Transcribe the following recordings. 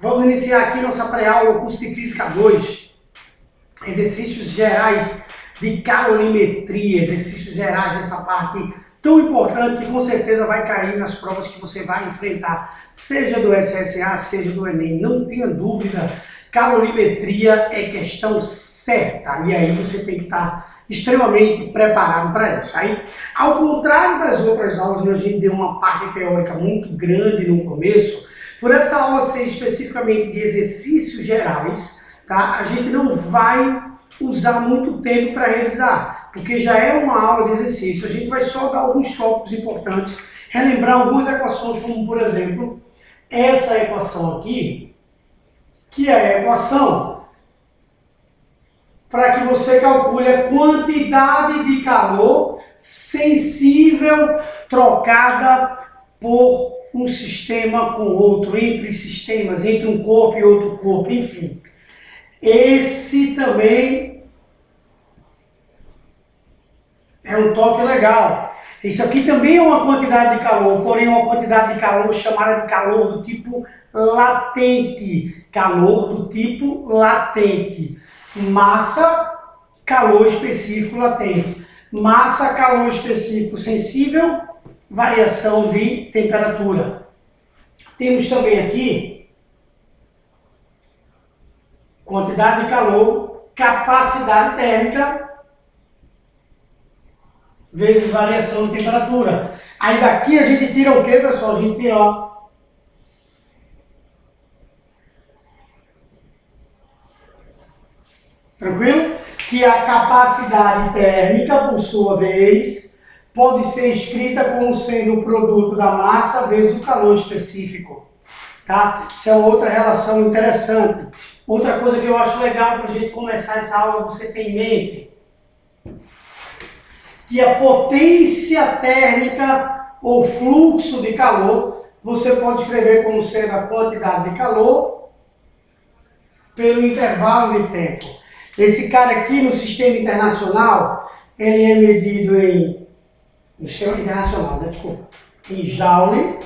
Vamos iniciar aqui nossa pré-aula, curso de Física 2. Exercícios gerais de calorimetria, exercícios gerais dessa parte tão importante que com certeza vai cair nas provas que você vai enfrentar, seja do SSA, seja do Enem. Não tenha dúvida, calorimetria é questão certa e aí você tem que estar extremamente preparado para isso. Aí, ao contrário das outras aulas, onde a gente deu uma parte teórica muito grande no começo, por essa aula ser especificamente de exercícios gerais, tá? A gente não vai usar muito tempo para revisar, porque já é uma aula de exercício. A gente vai só dar alguns tópicos importantes, relembrar algumas equações, como por exemplo, essa equação aqui, que é a equação para que você calcule a quantidade de calor sensível trocada por um sistema com outro, entre sistemas, entre um corpo e outro corpo, enfim. Esse também é um toque legal. Isso aqui também é uma quantidade de calor, porém uma quantidade de calor chamada de calor do tipo latente. Calor do tipo latente. Massa, calor específico latente. Massa, calor específico sensível, variação de temperatura. Temos também aqui quantidade de calor, capacidade térmica, vezes variação de temperatura. Aí daqui a gente tira o que, pessoal? A gente tira, ó, tranquilo? Que a capacidade térmica, por sua vez, pode ser escrita como sendo o produto da massa vezes o calor específico. Tá? Isso é outra relação interessante. Outra coisa que eu acho legal para a gente começar essa aula, você tem em mente que a potência térmica ou fluxo de calor, você pode escrever como sendo a quantidade de calor pelo intervalo de tempo. Esse cara aqui no sistema internacional, ele é medido em, no sistema internacional, né? Desculpa, em joule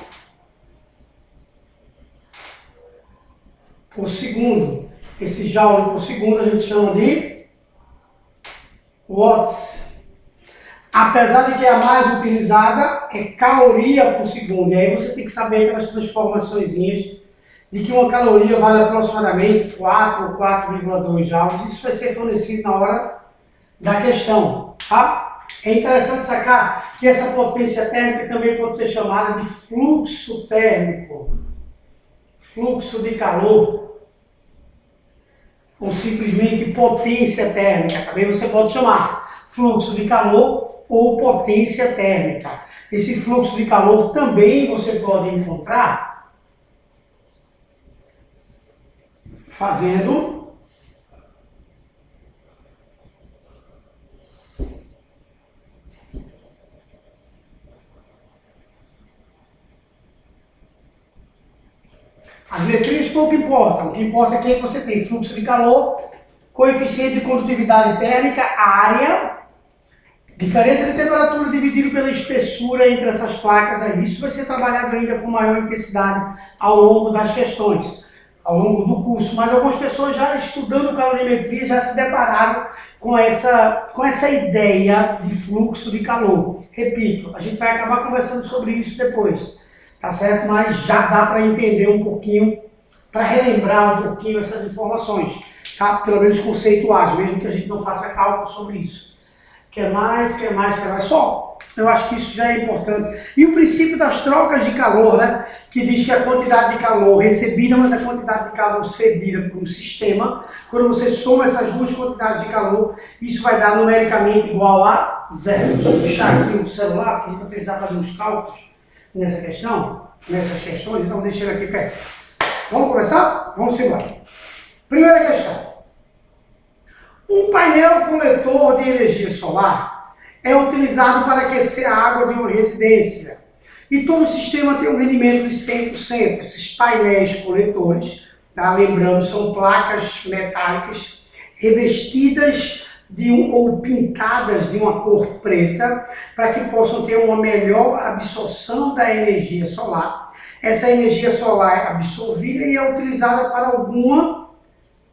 por segundo. Esse joule por segundo a gente chama de watts. Apesar de que a mais utilizada é caloria por segundo. E aí você tem que saber aquelas transformaçõezinhas de que uma caloria vale aproximadamente 4 ou 4,2 joules. Isso vai ser fornecido na hora da questão, tá? É interessante sacar que essa potência térmica também pode ser chamada de fluxo térmico, fluxo de calor, ou simplesmente potência térmica. Também você pode chamar fluxo de calor ou potência térmica. Esse fluxo de calor também você pode encontrar fazendo as letrinhas pouco importam. O que importa é que você tem fluxo de calor, coeficiente de condutividade térmica, área, diferença de temperatura dividido pela espessura entre essas placas. Aí isso vai ser trabalhado ainda com maior intensidade ao longo das questões, ao longo do curso. Mas algumas pessoas já estudando calorimetria já se depararam com essa ideia de fluxo de calor. Repito, a gente vai acabar conversando sobre isso depois, tá certo? Mas já dá para entender um pouquinho, para relembrar um pouquinho essas informações, tá? Pelo menos conceituais, mesmo que a gente não faça cálculo sobre isso. Quer mais? Só, eu acho que isso já é importante. E o princípio das trocas de calor, né? Que diz que a quantidade de calor recebida, mas a quantidade de calor cedida por um sistema, quando você soma essas duas quantidades de calor, isso vai dar numericamente igual a zero. Deixa eu puxar aqui o celular, porque a gente vai precisar fazer uns cálculos nessas questões, então deixa ele aqui perto. Vamos começar? Vamos embora. Primeira questão. Um painel coletor de energia solar é utilizado para aquecer a água de uma residência. E todo o sistema tem um rendimento de 100%. Esses painéis coletores, tá? Lembrando, são placas metálicas revestidas ou pintadas de uma cor preta para que possam ter uma melhor absorção da energia solar essa energia solar é absorvida e é utilizada para alguma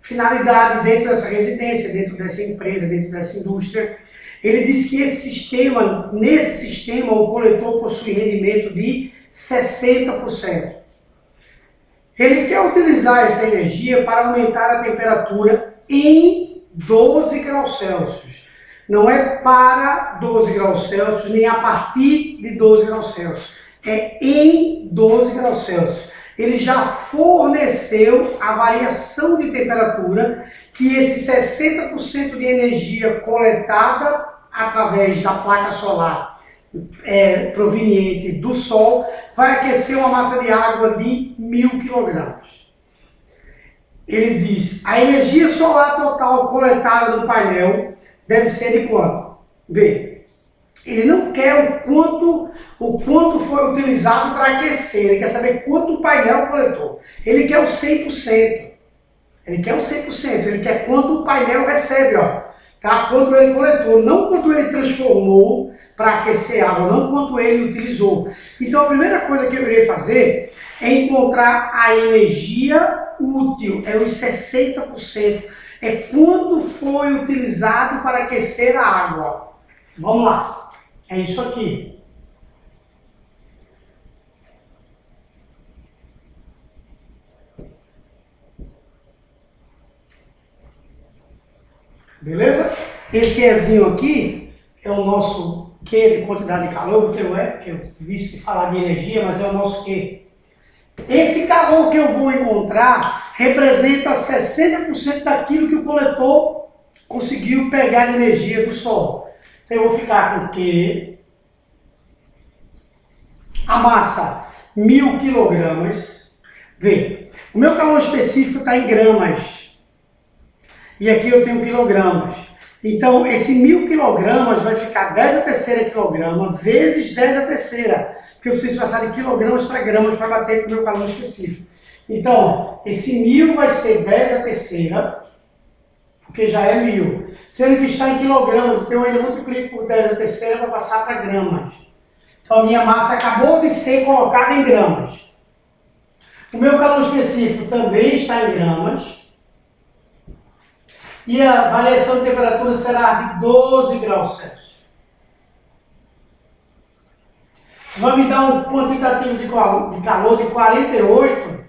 finalidade dentro dessa residência, dentro dessa empresa, dentro dessa indústria. Ele diz que nesse sistema, o coletor possui rendimento de 60%. Ele quer utilizar essa energia para aumentar a temperatura em 12 graus Celsius. Não é para 12 graus Celsius, nem a partir de 12 graus Celsius. É em 12 graus Celsius. Ele já forneceu a variação de temperatura que esse 60% de energia coletada através da placa solar proveniente do Sol vai aquecer uma massa de água de 1.000 kg. Ele diz, a energia solar total coletada no painel deve ser de quanto? Vê, ele não quer o quanto foi utilizado para aquecer, ele quer saber quanto o painel coletou. Ele quer o 100%. Ele quer o 100%, ele quer quanto o painel recebe, ó, tá? Quanto ele coletou, não quanto ele transformou para aquecer água, não quanto ele utilizou. Então a primeira coisa que eu irei fazer é encontrar a energia útil, é os 60%. É quanto foi utilizado para aquecer a água. Vamos lá, é isso aqui. Beleza? Esse Ezinho aqui é o nosso Q de quantidade de calor, que eu vi falar de energia, mas é o nosso Q. Esse calor que eu vou encontrar representa 60% daquilo que o coletor conseguiu pegar de energia do Sol. Então eu vou ficar com Q, a massa 1.000 kg. Vê, o meu calor específico está em gramas. E aqui eu tenho quilogramas. Então, esse 1.000 kg vai ficar 10 a terceira quilograma vezes 10 a terceira. Porque eu preciso passar de quilogramas para gramas para bater com o meu calor específico. Então, esse 1.000 vai ser 10 a terceira, porque já é 1.000. Sendo que está em quilogramas, então eu ainda multiplico por 10 a terceira para passar para gramas. Então, a minha massa acabou de ser colocada em gramas. O meu calor específico também está em gramas. E a variação de temperatura será de 12 graus Celsius. Vai me dar um quantitativo de calor de 48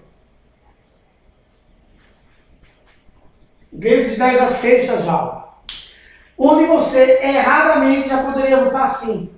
vezes 10 a sexta joule. Onde você erradamente já poderia botar assim.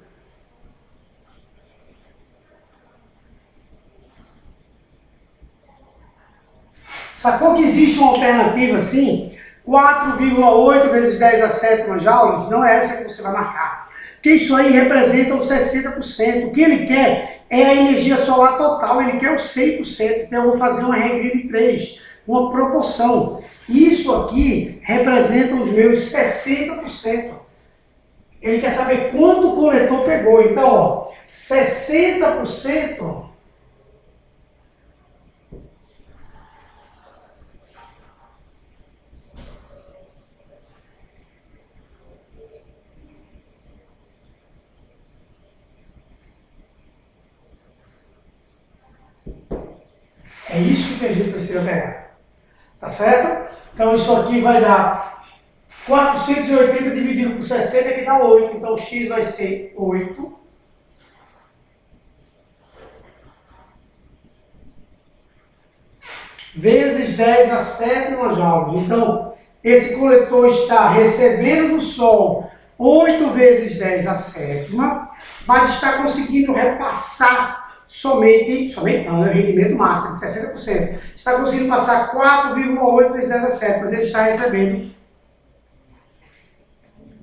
Sacou que existe uma alternativa assim? 4,8 vezes 10 a sétima joules, não é essa que você vai marcar. Porque isso aí representa os 60%. O que ele quer é a energia solar total, ele quer os 100%. Então eu vou fazer uma regra de 3, uma proporção. Isso aqui representa os meus 60%. Ele quer saber quanto o coletor pegou. Então, ó, 60%... É isso que a gente precisa pegar. Tá certo? Então isso aqui vai dar 480 dividido por 60, que dá 8. Então o x vai ser 8. Vezes 10 a sétima joule. Então, esse coletor está recebendo do Sol 8 vezes 10 a sétima, mas está conseguindo repassar somente não, é o rendimento máximo de 60%. Está conseguindo passar 4,8 vezes 10 a sétima, mas ele está recebendo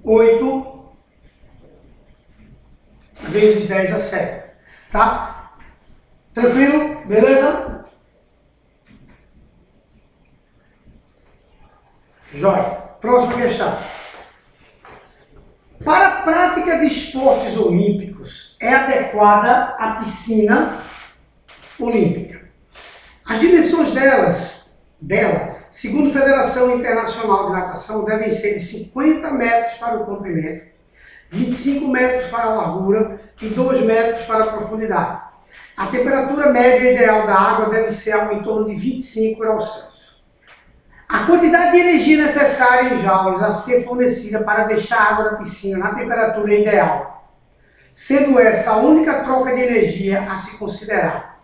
8 vezes 10 a sétima. Tá? Tranquilo? Beleza? Jóia. Próxima questão. Para a prática de esportes olímpicos, é adequada a piscina olímpica. As dimensões dela, segundo a Federação Internacional de Natação, devem ser de 50 metros para o comprimento, 25 metros para a largura e 2 metros para a profundidade. A temperatura média ideal da água deve ser algo em torno de 25 graus Celsius. A quantidade de energia necessária em joules a ser fornecida para deixar a água da piscina na temperatura ideal, sendo essa a única troca de energia a se considerar.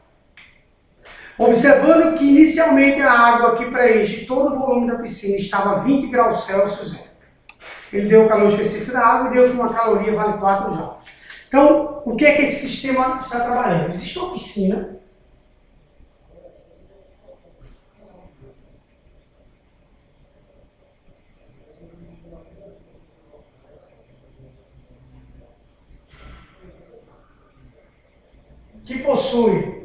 Observando que inicialmente a água que preenche todo o volume da piscina estava a 20 graus Celsius, ele deu o calor específico da água e deu que uma caloria vale 4 joules. Então, o que é que esse sistema está trabalhando? Existe uma piscina que possui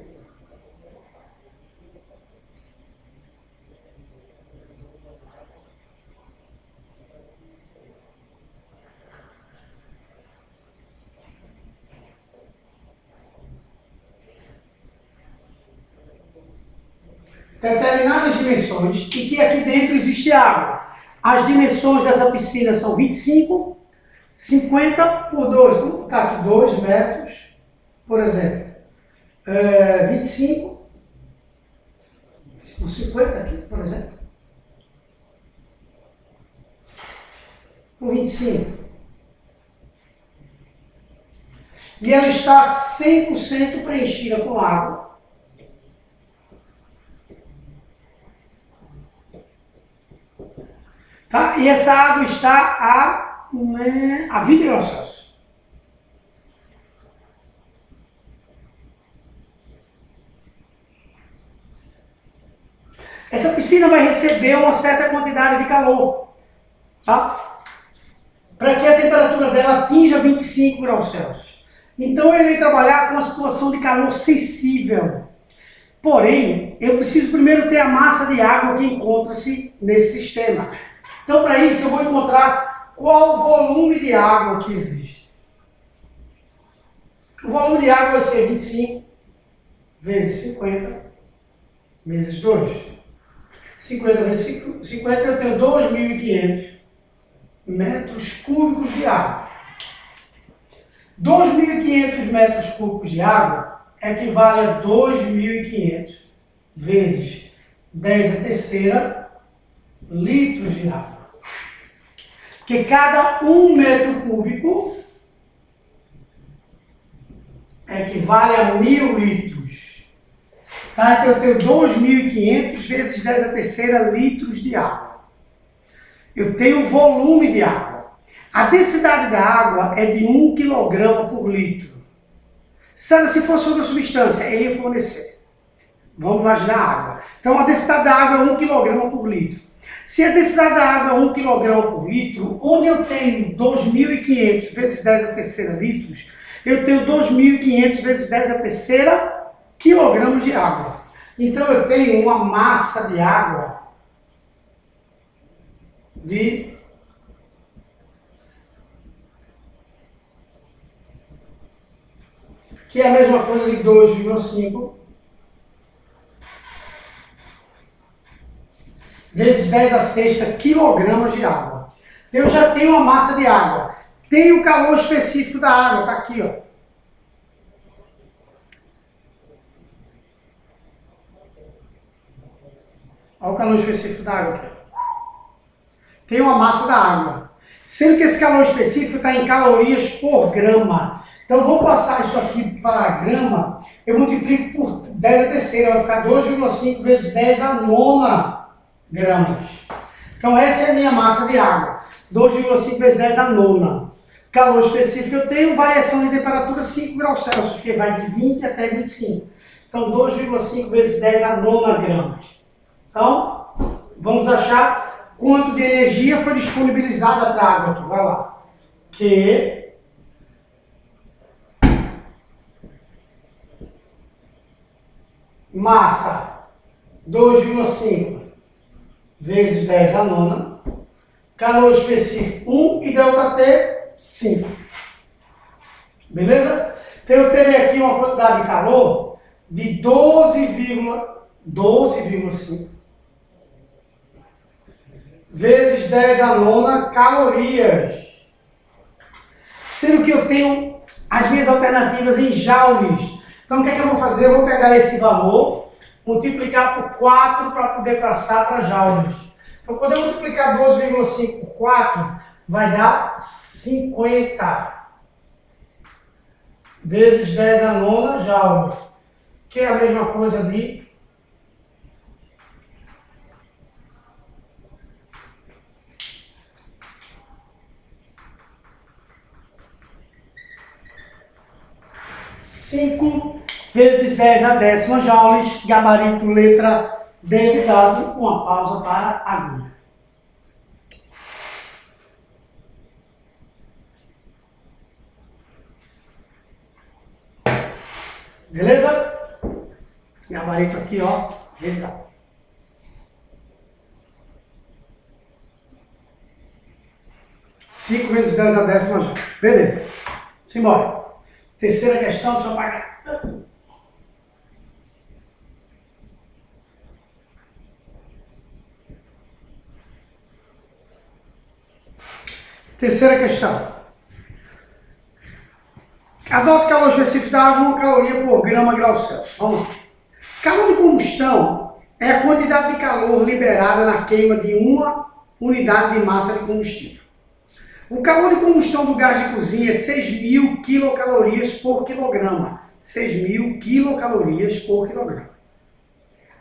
determinadas dimensões e que aqui dentro existe água. As dimensões dessa piscina são 25, 50 por 2. Vamos botar aqui 2 metros, por exemplo. 25 por 50 aqui, por exemplo. Por 25. E ela está 100% preenchida com água. Tá? E essa água está a 20 graus Celsius. Essa piscina vai receber uma certa quantidade de calor, tá? Para que a temperatura dela atinja 25 graus Celsius. Então eu irei trabalhar com uma situação de calor sensível. Porém, eu preciso primeiro ter a massa de água que encontra-se nesse sistema. Então, para isso, eu vou encontrar qual o volume de água que existe. O volume de água vai ser 25 vezes 50 vezes 2. 50 vezes 50, eu tenho 2.500 metros cúbicos de água. 2.500 metros cúbicos de água equivale a 2.500 vezes 10 a terceira litros de água. Que cada 1 metro cúbico equivale a 1.000 litros. Tá? Então eu tenho 2.500 vezes 10 a terceira litros de água. Eu tenho volume de água. A densidade da água é de 1 kg por litro. Se fosse outra substância, ele ia fornecer. Vamos imaginar a água. Então a densidade da água é 1 kg por litro. Se a densidade da água é 1 kg por litro, onde eu tenho 2.500 vezes 10 a terceira litros, eu tenho 2.500 vezes 10 a terceira quilogramos de água. Então eu tenho uma massa de água que é a mesma coisa de 2,5 vezes 10 a sexta quilogramas de água. Então eu já tenho uma massa de água. Tem o calor específico da água, está aqui, ó. Olha o calor específico da água aqui. Tem uma massa da água. Sendo que esse calor específico está em calorias por grama. Então vou passar isso aqui para grama. Eu multiplico por 10 a terceira. Vai ficar 2,5 vezes 10 a nona gramas. Então essa é a minha massa de água. 2,5 vezes 10 a nona. Calor específico eu tenho variação de temperatura 5 graus Celsius, porque vai de 20 até 25. Então 2,5 vezes 10 a nona gramas. Então, vamos achar quanto de energia foi disponibilizada para a água aqui. Vai lá. Que massa 2,5 vezes 10 a nona. Calor específico 1 e ΔT 5. Beleza? Então eu terei aqui uma quantidade de calor de 12,5 vezes 10 a nona calorias. Sendo que eu tenho as minhas alternativas em joules. Então o que é que eu vou fazer? Eu vou pegar esse valor, multiplicar por 4 para poder passar para joules. Então quando eu multiplicar 12,5 por 4, vai dar 50 vezes 10 a nona joules, que é a mesma coisa de 5 vezes 10 a décima joules, gabarito letra D de dado, uma pausa para a agulha. Beleza? Gabarito aqui, ó, D de dado. Cinco vezes 10 a décima joules. Beleza. Simbora. Terceira questão, deixa eu apagar. Terceira questão. Adote calor específico da água, 1 caloria por grama grau Celsius. Vamos lá. Calor de combustão é a quantidade de calor liberada na queima de uma unidade de massa de combustível. O calor de combustão do gás de cozinha é 6.000 quilocalorias por quilograma. 6.000 quilocalorias por quilograma.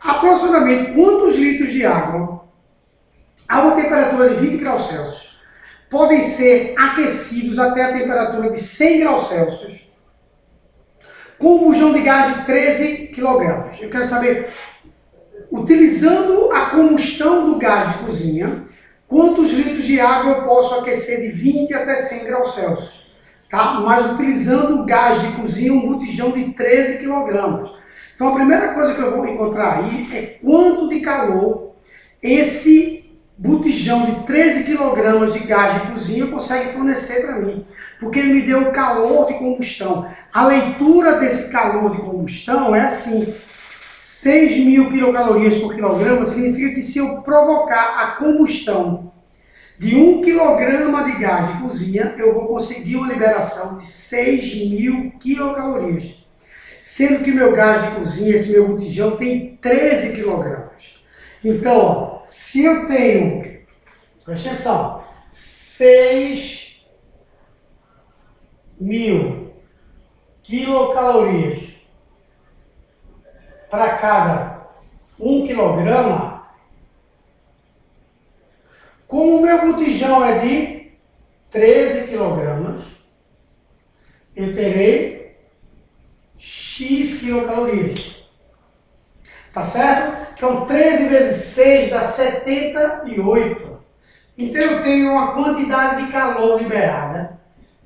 Aproximadamente quantos litros de água a uma temperatura de 20 graus Celsius podem ser aquecidos até a temperatura de 100 graus Celsius com um bujão de gás de 13 kg? Eu quero saber, utilizando a combustão do gás de cozinha, quantos litros de água eu posso aquecer de 20 até 100 graus Celsius? Tá? Mas utilizando o gás de cozinha, um botijão de 13 kg. Então a primeira coisa que eu vou encontrar aí é quanto de calor esse botijão de 13 kg de gás de cozinha consegue fornecer para mim. Porque ele me deu o calor de combustão. A leitura desse calor de combustão é assim: 6.000 quilocalorias por quilograma significa que se eu provocar a combustão de 1 kg de gás de cozinha, eu vou conseguir uma liberação de 6.000 quilocalorias. Sendo que meu gás de cozinha, esse meu botijão, tem 13 kg. Então, ó, se eu tenho, presta atenção, 6.000 quilocalorias para cada 1 quilograma, como o meu botijão é de 13 quilogramas, eu terei X quilocalorias. Tá certo? Então 13 vezes 6 dá 78. Então eu tenho uma quantidade de calor liberada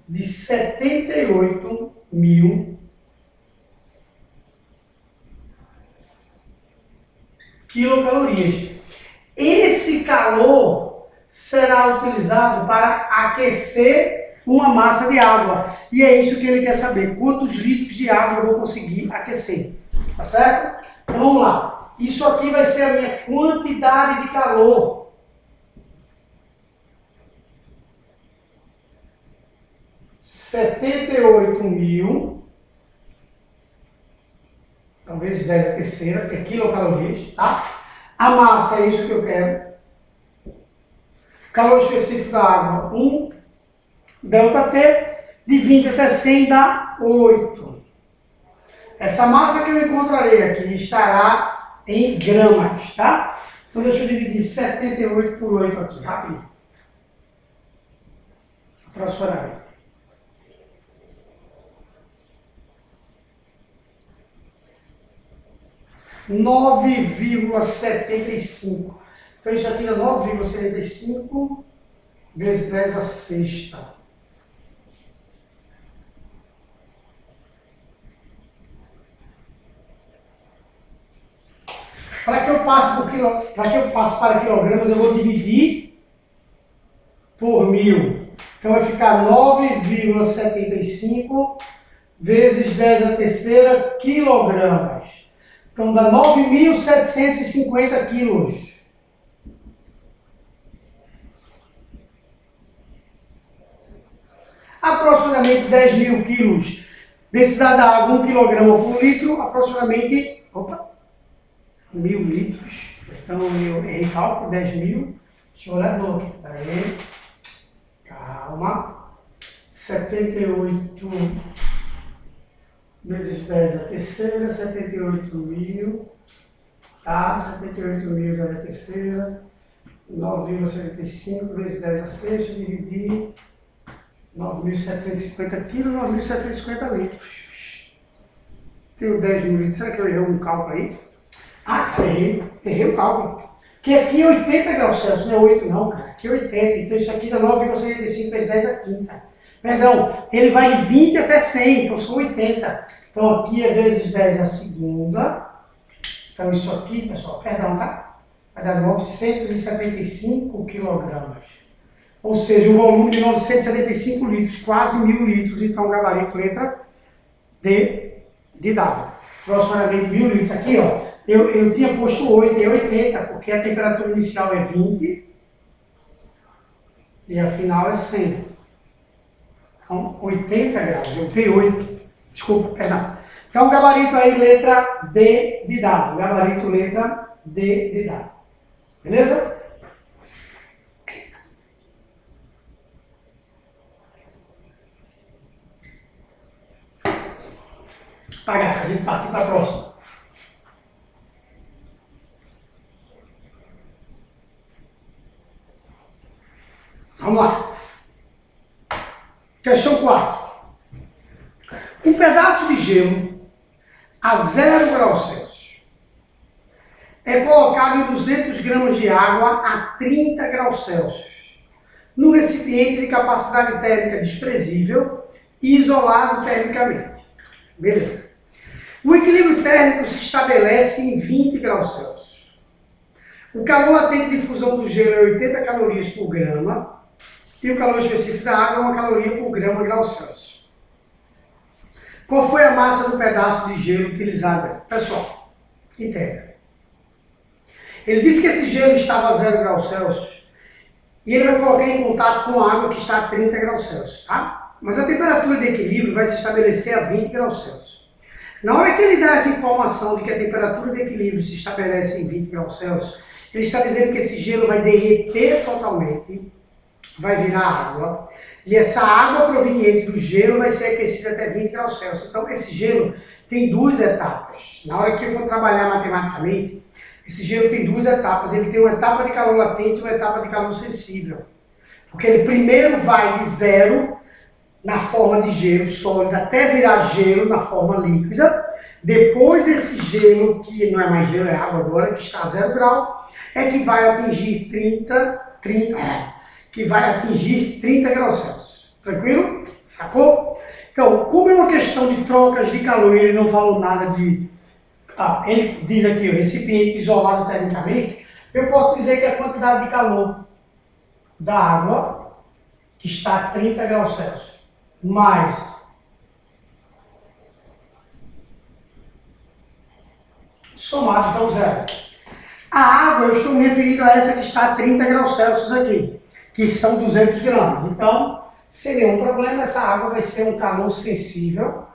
de 78.000 quilocalorias. Esse calor será utilizado para aquecer uma massa de água. E é isso que ele quer saber: quantos litros de água eu vou conseguir aquecer. Tá certo? Então vamos lá. Isso aqui vai ser a minha quantidade de calor. (78.000). Talvez 10 a terceira, que é quilocalorias, tá? A massa é isso que eu quero. Calor específico da água, 1 ΔT, de 20 até 100 dá 8. Essa massa que eu encontrarei aqui estará em gramas, tá? Então deixa eu dividir 78 por 8 aqui, rapidinho. Aproximadamente. 9,75. Então isso aqui é 9,75 vezes 10 a sexta. Para que eu passe para quilogramas, eu vou dividir por 1000. Então vai ficar 9,75 vezes 10 a terceira quilogramas. Então dá 9.750 quilos. Aproximadamente 10.000 quilos Densidade da água, 1 kg por litro, aproximadamente, 1.000 litros. Então, eu errei cálculo, 10.000. Deixa eu olhar de novo aqui. Peraí. Calma. 78 vezes 10 a terceira, 78.000. Tá? 78.000 já é a terceira. 9,75 vezes 10 a sexta, dividir 9.750 quilos, 9.750 litros. Tenho 10.000 litros. Será que eu errei um cálculo aí? Ah, cara, errei o cálculo. Porque aqui é 80 graus Celsius, não é 8 não, cara. Aqui é 80, então isso aqui dá 9,75 vezes 10 a quinta. Perdão, ele vai de 20 até 100, então são 80. Então aqui é vezes 10 a segunda. Então isso aqui, pessoal, perdão, tá? Vai dar 975 quilogramas. Ou seja, um volume de 975 litros, quase 1.000 litros. Então, gabarito, letra D de W. Aproximadamente 1.000 litros. Aqui, ó, eu tinha posto 8 e 80, porque a temperatura inicial é 20 e a final é 100. Então, 80 graus. Eu tenho 8. Desculpa, perdão. Então, gabarito aí, letra D de W. Gabarito, letra D de W. Beleza? Apagar, a gente parte para a próxima. Vamos lá. Questão 4. Um pedaço de gelo a 0 graus Celsius é colocado em 200 gramas de água a 30 graus Celsius no recipiente de capacidade térmica desprezível e isolado termicamente. Beleza. O equilíbrio térmico se estabelece em 20 graus Celsius. O calor latente de fusão do gelo é 80 calorias por grama e o calor específico da água é 1 caloria por grama grau Celsius. Qual foi a massa do pedaço de gelo utilizada? Pessoal, entenda. Ele disse que esse gelo estava a 0 graus Celsius e ele vai colocar em contato com a água que está a 30 graus Celsius, tá? Mas a temperatura de equilíbrio vai se estabelecer a 20 graus Celsius. Na hora que ele dá essa informação de que a temperatura de equilíbrio se estabelece em 20 graus Celsius, ele está dizendo que esse gelo vai derreter totalmente, vai virar água, e essa água proveniente do gelo vai ser aquecida até 20 graus Celsius. Então esse gelo tem duas etapas. Na hora que eu for trabalhar matematicamente, esse gelo tem duas etapas. Ele tem uma etapa de calor latente e uma etapa de calor sensível. Porque ele primeiro vai de 0 na forma de gelo sólido até virar gelo na forma líquida. Depois esse gelo, que não é mais gelo, é água agora, que está a 0 grau, é que vai atingir 30 graus Celsius. Tranquilo? Sacou? Então, como é uma questão de trocas de calor e ele não falou nada de... ele diz aqui, o recipiente isolado termicamente, eu posso dizer que a quantidade de calor da água, que está a 30 graus Celsius, mais somados dão 0. A água, eu estou me referindo a essa que está a 30 graus Celsius aqui, que são 200 gramas. Então, sem nenhum problema, essa água vai ser um calor sensível.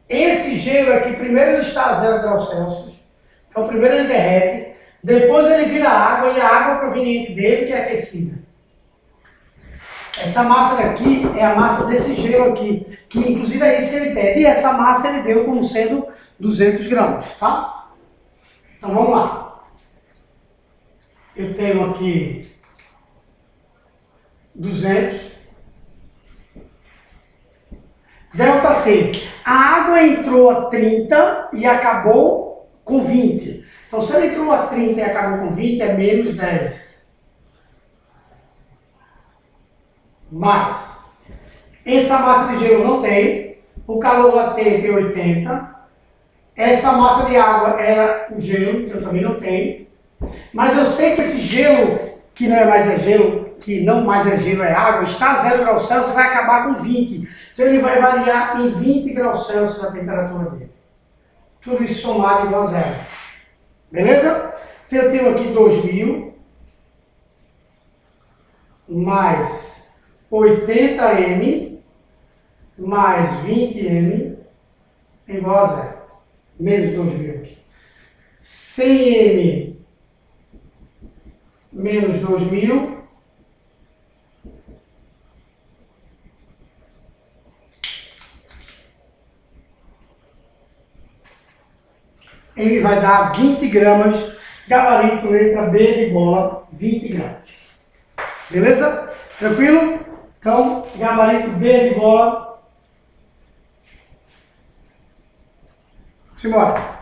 Esse gelo aqui, primeiro ele está a 0 graus Celsius, então primeiro ele derrete, depois ele vira água e a água proveniente dele que é aquecida. Essa massa daqui é a massa desse gelo aqui, que inclusive é isso que ele pede. E essa massa ele deu como sendo 200 gramas, tá? Então vamos lá. Eu tenho aqui 200. Delta T. A água entrou a 30 e acabou com 20. Então se ela entrou a 30 e acabou com 20, é menos 10. Mais, essa massa de gelo não tem, o calor latente é 80, essa massa de água era o gelo, que eu também não tenho, mas eu sei que esse gelo, que não mais é gelo, é água, está a 0 graus Celsius e vai acabar com 20, então ele vai variar em 20 graus Celsius a temperatura dele. Tudo isso somado igual a 0. Beleza? Então eu tenho aqui 2.000 mais 80 M mais 20m é igual a zero. Menos 2.000 aqui. 100m menos 2.000 ele vai dar 20 gramas, gabarito letra B de bola, 20 gramas. Beleza? Tranquilo? Então, gabarito B de bola. Simbora.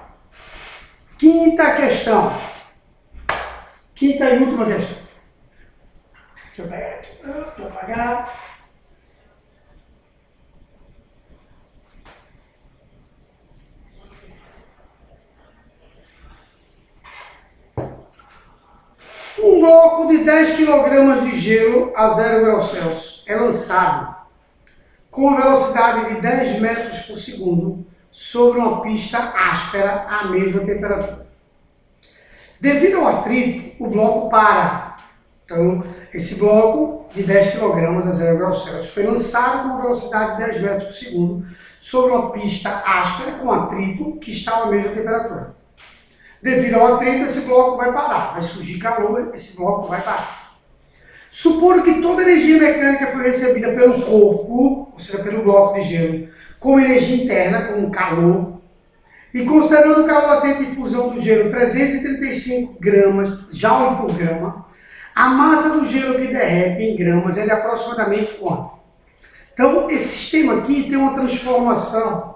Quinta questão. Quinta e última questão. Deixa eu pegar aqui. Deixa eu apagar. Um bloco de 10 kg de gelo a 0 graus Celsius é lançado com velocidade de 10 metros por segundo sobre uma pista áspera à mesma temperatura. Devido ao atrito, o bloco para. Então, esse bloco de 10 kg a 0 graus Celsius foi lançado com uma velocidade de 10 metros por segundo sobre uma pista áspera com atrito que está à mesma temperatura. Devido ao atrito, esse bloco vai parar. Vai surgir calor, esse bloco vai parar. Supondo que toda a energia mecânica foi recebida pelo corpo, ou seja, pelo bloco de gelo, como energia interna, como calor, e considerando o calor latente de fusão do gelo 335 gramas, joule por grama, a massa do gelo que derrete em gramas é de aproximadamente quanto? Então, esse sistema aqui tem uma transformação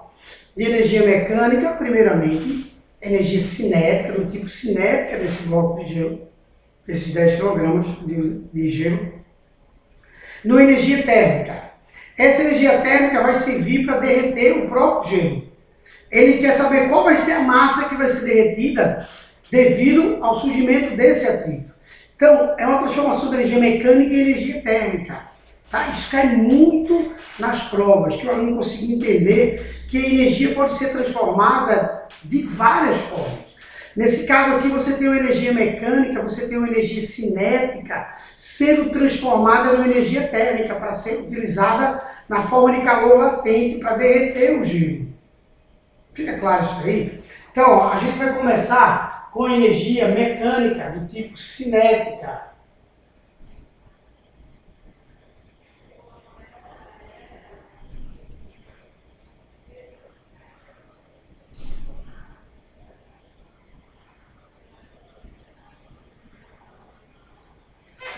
de energia mecânica, primeiramente, energia cinética, do tipo cinética desse bloco de gelo, desses 10 kg de gelo, no energia térmica. Essa energia térmica vai servir para derreter o próprio gelo. Ele quer saber qual vai ser a massa que vai ser derretida devido ao surgimento desse atrito. Então, é uma transformação de energia mecânica em energia térmica. Tá? Isso cai muito nas provas, que o aluno consiga entender que a energia pode ser transformada de várias formas. Nesse caso aqui você tem uma energia mecânica, você tem uma energia cinética sendo transformada em energia térmica para ser utilizada na forma de calor latente para derreter o gelo. Fica claro isso aí? Então, ó, a gente vai começar com a energia mecânica do tipo cinética.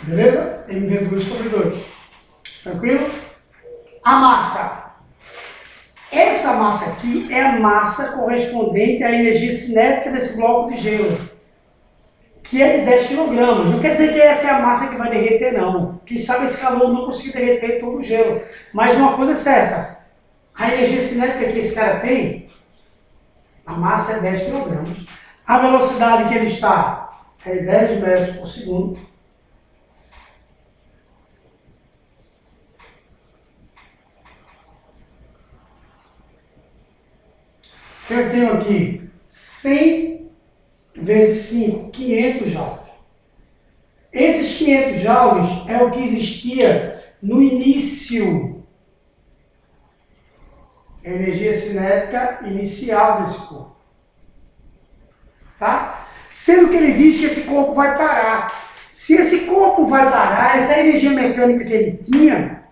Beleza? mv2 sobre 2. Tranquilo? A massa. Essa massa aqui é a massa correspondente à energia cinética desse bloco de gelo, que é de 10 kg. Não quer dizer que essa é a massa que vai derreter, não. Quem sabe esse calor não conseguir derreter todo o gelo. Mas uma coisa é certa, a energia cinética que esse cara tem, a massa é 10 kg. A velocidade que ele está é 10 metros por segundo. Eu tenho aqui 100 vezes 5, 500 joules. Esses 500 joules é o que existia no início. A energia cinética inicial desse corpo. Tá? Sendo que ele diz que esse corpo vai parar. Se esse corpo vai parar, essa energia mecânica que ele tinha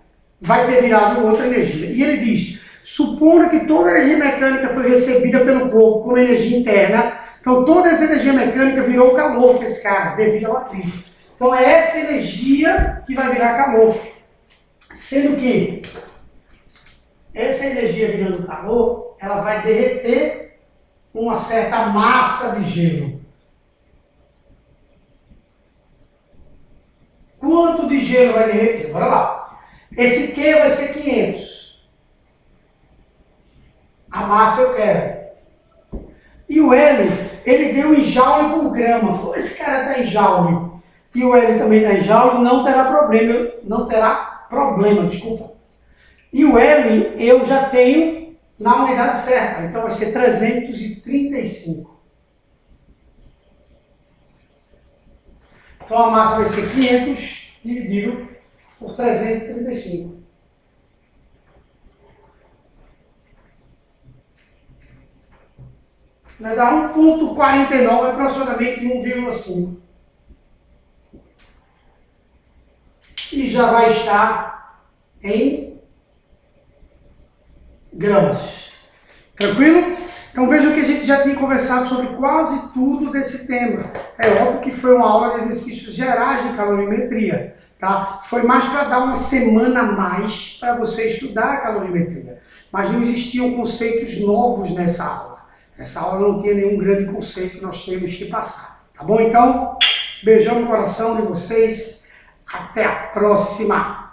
vai ter virado outra energia. E ele diz, supondo que toda a energia mecânica foi recebida pelo corpo como energia interna, então toda essa energia mecânica virou calor para esse cara, devido ao atrito. Então é essa energia que vai virar calor. Sendo que essa energia virando calor, ela vai derreter uma certa massa de gelo. Quanto de gelo vai derreter? Bora lá. Esse Q vai ser 500. A massa eu quero. E o L, ele deu em joule por grama. Como esse cara está em joule e o L também está em joule, não terá problema, desculpa. E o L eu já tenho na unidade certa, então vai ser 335. Então a massa vai ser 500 dividido por 335. Vai dar 1,49, aproximadamente 1,5. E já vai estar em gramas. Tranquilo? Então vejam que a gente já tinha conversado sobre quase tudo desse tema. É óbvio que foi uma aula de exercícios gerais de calorimetria, tá? Foi mais para dar uma semana a mais para você estudar a calorimetria. Mas não existiam conceitos novos nessa aula. Essa aula não tinha nenhum grande conceito que nós temos que passar. Tá bom? Então, beijão no coração de vocês. Até a próxima!